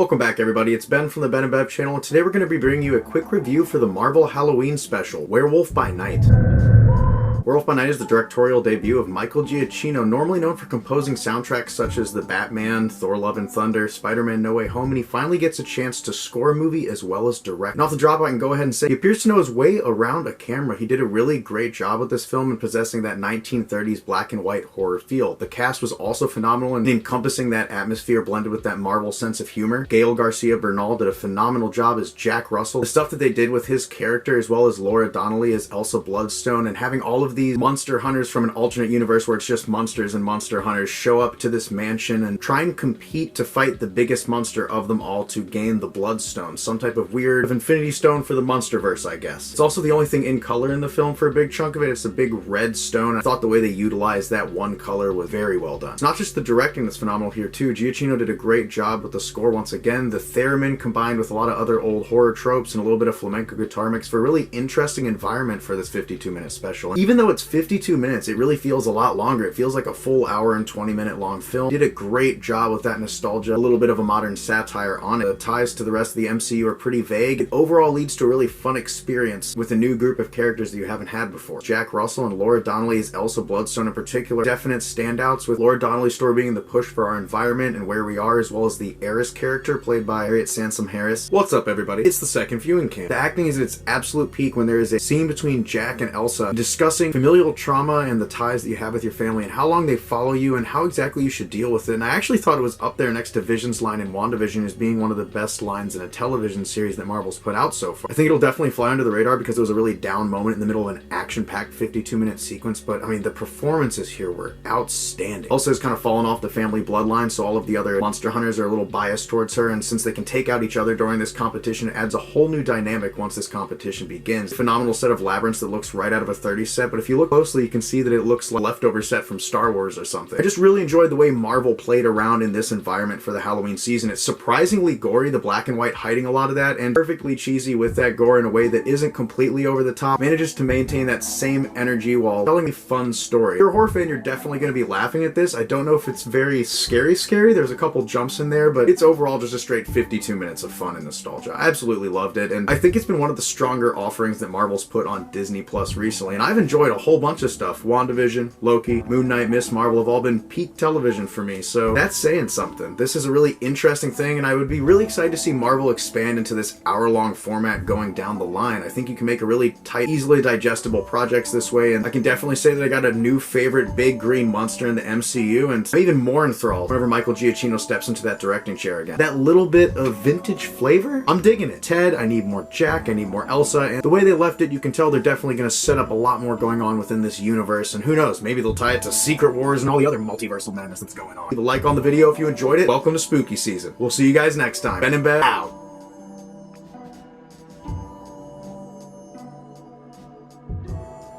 Welcome back everybody, it's Ben from the Ben and Bev channel, and today we're going to be bringing you a quick review for the Marvel Halloween special, Werewolf by Night. Werewolf by Night is the directorial debut of Michael Giacchino, normally known for composing soundtracks such as The Batman, Thor Love and Thunder, Spider-Man No Way Home, and he finally gets a chance to score a movie as well as direct. And off the drop I can go ahead and say he appears to know his way around a camera. He did a really great job with this film in possessing that 1930s black and white horror feel. The cast was also phenomenal in encompassing that atmosphere blended with that Marvel sense of humor. Gael, Garcia, Bernal did a phenomenal job as Jack Russell. The stuff that they did with his character as well as Donnelly as Elsa Bloodstone, and having all of these monster hunters from an alternate universe where it's just monsters and monster hunters show up to this mansion and try and compete to fight the biggest monster of them all to gain the Bloodstone, some type of weird infinity stone for the monsterverse, I guess. It's also the only thing in color in the film for a big chunk of it. It's a big red stone. I thought the way they utilized that one color was very well done. It's not just the directing that's phenomenal here too. Giacchino did a great job with the score once again. The theremin combined with a lot of other old horror tropes and a little bit of flamenco guitar mix for a really interesting environment for this 52-minute special. And even though it's 52 minutes, it really feels a lot longer. It feels like a full hour and 20-minute long film. Did a great job with that nostalgia, a little bit of a modern satire on it. The ties to the rest of the MCU are pretty vague. It overall leads to a really fun experience with a new group of characters that you haven't had before. Jack Russell and Donnelly as Elsa Bloodstone in particular, definite standouts, with Donnelly's story being the push for our environment and where we are, as well as the Eris character played by Harriet Sansom Harris. What's up everybody? It's the second viewing camp. The acting is at its absolute peak when there is a scene between Jack and Elsa discussing familial trauma and the ties that you have with your family and how long they follow you and how exactly you should deal with it. And I actually thought it was up there next to Vision's line in WandaVision as being one of the best lines in a television series that Marvel's put out so far. I think it'll definitely fly under the radar because it was a really down moment in the middle of an action-packed 52-minute sequence, but I mean, the performances here were outstanding. Elsa has kind of fallen off the family bloodline, so all of the other monster hunters are a little biased towards her, and since they can take out each other during this competition, it adds a whole new dynamic once this competition begins. A phenomenal set of labyrinths that looks right out of a 30s set, but if you look closely, you can see that it looks like a leftover set from Star Wars or something. I just really enjoyed the way Marvel played around in this environment for the Halloween season. It's surprisingly gory, the black and white hiding a lot of that, and perfectly cheesy with that gore in a way that isn't completely over the top. Manages to maintain that same energy while telling a fun story. If you're a horror fan, you're definitely going to be laughing at this. I don't know if it's very scary. There's a couple jumps in there, but it's overall just a straight 52 minutes of fun and nostalgia. I absolutely loved it, and I think it's been one of the stronger offerings that Marvel's put on Disney Plus recently, and I've enjoyed a whole bunch of stuff. WandaVision, Loki, Moon Knight, Miss Marvel have all been peak television for me, so that's saying something. This is a really interesting thing, and I would be really excited to see Marvel expand into this hour-long format going down the line. I think you can make a really tight, easily digestible projects this way, and I can definitely say that I got a new favorite big green monster in the MCU, and I'm even more enthralled whenever Michael Giacchino steps into that directing chair again. That little bit of vintage flavor, I'm digging it. Ted, I need more Jack, I need more Elsa, and the way they left it, you can tell they're definitely going to set up a lot more going on within this universe, and who knows, maybe they'll tie it to Secret Wars and all the other multiversal madness that's going on. Leave a like on the video if you enjoyed it. Welcome to spooky season. We'll see you guys next time. Ben and Bev out.